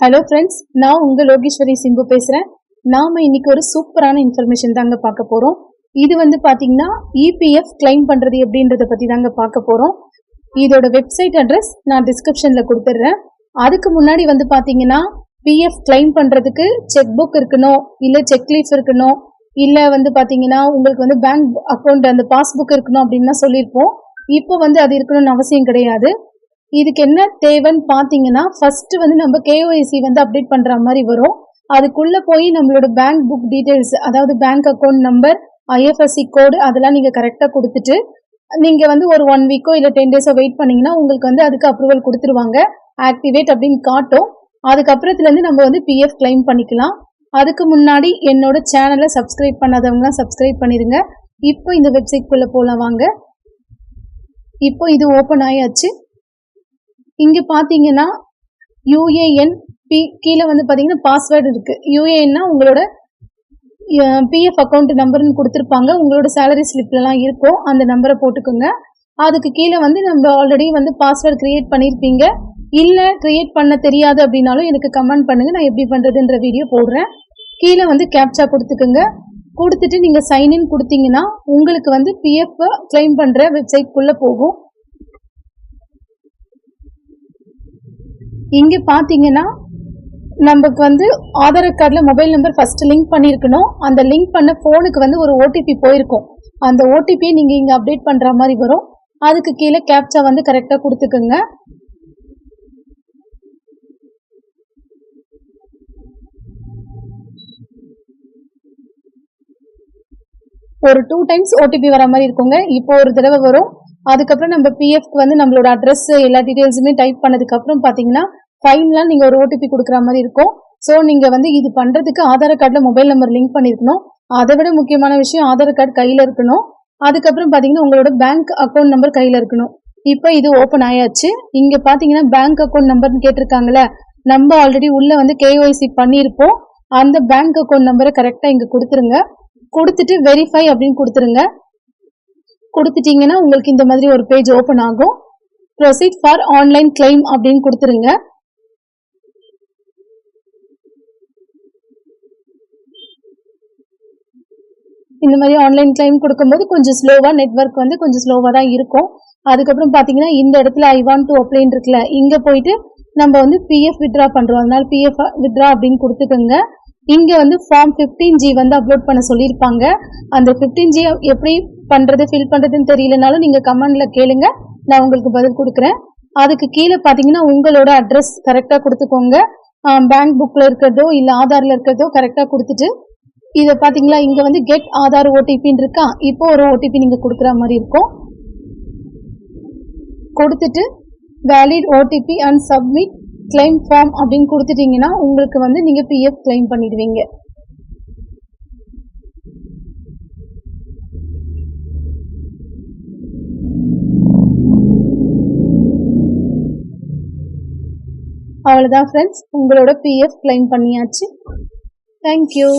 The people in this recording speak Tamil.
ஹலோ ஃப்ரெண்ட்ஸ், நான் உங்கள் லோகேஸ்வரி சிம்பு பேசுகிறேன். நாம் இன்னைக்கு ஒரு சூப்பரான இன்ஃபர்மேஷன் தாங்க பார்க்க போகிறோம். இது வந்து பார்த்தீங்கன்னா இபிஎஃப் கிளைம் பண்ணுறது எப்படின்றத பற்றி தாங்க பார்க்க போகிறோம். இதோட வெப்சைட் அட்ரஸ் நான் டிஸ்கிரிப்ஷனில் கொடுத்துட்றேன். அதுக்கு முன்னாடி வந்து பார்த்தீங்கன்னா பிஎஃப் கிளைம் பண்ணுறதுக்கு செக் புக் இருக்கணும், இல்லை செக் லீஃப் இருக்கணும், இல்லை வந்து பார்த்தீங்கன்னா உங்களுக்கு வந்து பேங்க் அக்கௌண்ட் அந்த பாஸ்புக் இருக்கணும் அப்படின்னு தான் சொல்லியிருப்போம். இப்போ வந்து அது இருக்கணும்னு அவசியம் கிடையாது. இதுக்கு என்ன தேவைன்னு பார்த்தீங்கன்னா ஃபர்ஸ்ட் வந்து நம்ம கேஒய்சி வந்து அப்டேட் பண்ணுற மாதிரி வரும். அதுக்குள்ளே போய் நம்மளோட பேங்க் புக் டீட்டெயில்ஸ், அதாவது பேங்க் அக்கௌண்ட் நம்பர், ஐஎஃப்எஸ்சி கோடு அதெல்லாம் நீங்கள் கரெக்டாக கொடுத்துட்டு நீங்கள் வந்து ஒரு 1 வீக்கோ இல்லை 10 டேஸோ வெயிட் பண்ணிங்கன்னா உங்களுக்கு வந்து அதுக்கு அப்ரூவல் கொடுத்துருவாங்க. ஆக்டிவேட் அப்படின்னு காட்டும். அதுக்கப்புறத்துலேருந்து நம்ம வந்து பிஎஃப் கிளைம் பண்ணிக்கலாம். அதுக்கு முன்னாடி என்னோட சேனலை சப்ஸ்கிரைப் பண்ணாதவங்களாம் சப்ஸ்கிரைப் பண்ணிடுங்க. இப்போ இந்த வெப்சைட்குள்ளே போகலாம் வாங்க. இப்போ இது ஓப்பன் ஆயாச்சு. இங்கே பார்த்தீங்கன்னா யூஏஎன் கீழே வந்து பார்த்தீங்கன்னா பாஸ்வேர்டு இருக்குது. யூஏஎன்னா உங்களோட பிஎஃப் அக்கௌண்ட் நம்பர்னு கொடுத்துருப்பாங்க. உங்களோட சேலரி ஸ்லிப்லலாம் இருக்கும், அந்த நம்பரை போட்டுக்கோங்க. அதுக்கு கீழே வந்து நம்ம ஆல்ரெடி வந்து பாஸ்வேர்டு க்ரியேட் பண்ணியிருப்பீங்க. இல்லை க்ரியேட் பண்ண தெரியாது அப்படின்னாலும் எனக்கு கமெண்ட் பண்ணுங்கள், நான் எப்படி பண்ணுறதுன்ற வீடியோ போடுறேன். கீழே வந்து கேப்சா கொடுத்துக்குங்க. கொடுத்துட்டு நீங்கள் சைன்இன் கொடுத்தீங்கன்னா உங்களுக்கு வந்து பிஎஃப் கிளைம் பண்ணுற வெப்சைட்குள்ளே போகும். இங்கே பார்த்தீங்கன்னா நமக்கு வந்து ஆதார் கார்டில் மொபைல் நம்பர் ஃபர்ஸ்ட் லிங்க் பண்ணியிருக்கணும். அந்த லிங்க் பண்ண ஃபோனுக்கு வந்து ஒரு ஓடிபி போயிருக்கும். அந்த ஓடிபியை நீங்கள் இங்கே அப்டேட் பண்ணுற மாதிரி வரும். அதுக்கு கீழே கேப்சா வந்து கரெக்டாக கொடுத்துக்குங்க. ஒரு 2 டைம்ஸ் ஓடிபி வர மாதிரி இருக்குங்க. இப்போ ஒரு தடவை வரும். அதுக்கப்புறம் நம்ம பிஎஃப்க்கு வந்து நம்மளோட அட்ரஸ் எல்லா டீட்டெயில்ஸுமே டைப் பண்ணதுக்கப்புறம் பார்த்தீங்கன்னா ஃபைனலாக நீங்கள் ஒரு ஓடிபி கொடுக்குற மாதிரி இருக்கும். ஸோ நீங்கள் வந்து இது பண்ணுறதுக்கு ஆதார் கார்டில் மொபைல் நம்பர் லிங்க் பண்ணியிருக்கணும். அதை விட முக்கியமான விஷயம் ஆதார் கார்டு கையில் இருக்கணும். அதுக்கப்புறம் பார்த்தீங்கன்னா உங்களோட பேங்க் அக்கௌண்ட் நம்பர் கையில் இருக்கணும். இப்போ இது ஓப்பன் ஆயாச்சு. இங்கே பார்த்தீங்கன்னா பேங்க் அக்கௌண்ட் நம்பர்னு கேட்டிருக்காங்களே, நம்ம ஆல்ரெடி உள்ளே வந்து கேஒய்சி பண்ணியிருப்போம். அந்த பேங்க் அக்கௌண்ட் நம்பரை கரெக்டாக இங்கே கொடுத்துருங்க. கொடுத்துட்டு வெரிஃபை அப்படின்னு கொடுத்துருங்க. கொடுத்துட்டீங்கன்னா உங்களுக்கு இந்த மாதிரி ஒரு பேஜ் ஓப்பன் ஆகும். ப்ரொசீட் ஃபார் ஆன்லைன் கிளைம் அப்படின்னு கொடுத்துருங்க. இந்த மாதிரி ஆன்லைன் கிளைம் கொடுக்கும்போது கொஞ்சம் ஸ்லோவாக, நெட்வொர்க் வந்து கொஞ்சம் ஸ்லோவாக தான் இருக்கும். அதுக்கப்புறம் பார்த்தீங்கன்னா இந்த இடத்துல ஐ வாண்ட் டு அப்ளைன்னு இருக்குல்ல, இங்கே போயிட்டு நம்ம வந்து பிஎஃப் வித்ட்ரா பண்ணுறோம். அதனால பிஎஃப் வித்ட்ரா அப்படின்னு கொடுத்துக்கோங்க. இங்கே வந்து ஃபார்ம் 15G வந்து அப்லோட் பண்ண சொல்லியிருப்பாங்க. அந்த 15G எப்படி பண்ணுறது, ஃபில் பண்ணுறதுன்னு தெரியலனாலும் நீங்கள் கமெண்டில் கேளுங்க, நான் உங்களுக்கு பதில் கொடுக்குறேன். அதுக்கு கீழே பார்த்தீங்கன்னா உங்களோட அட்ரஸ் கரெக்டாக கொடுத்துக்கோங்க. பேங்க் புக்கில் இருக்கிறதோ இல்லை ஆதாரில் இருக்கிறதோ கரெக்டாக கொடுத்துட்டு இதை பார்த்தீங்களா, இங்கே வந்து கெட் ஆதார் ஓடிபின்னு இருக்கா. இப்போ ஒரு ஓடிபி நீங்கள் கொடுக்குற மாதிரி இருக்கும். கொடுத்துட்டு valid OTP and submit claim form அப்படின்னு கொடுத்துட்டீங்கன்னா உங்களுக்கு வந்து நீங்கள் பிஎஃப் கிளைம் பண்ணிடுவீங்க. அவ்வளோதான் ஃப்ரெண்ட்ஸ், உங்களோட பிஎஃப் கிளைம் பண்ணியாச்சு. தேங்க்யூ.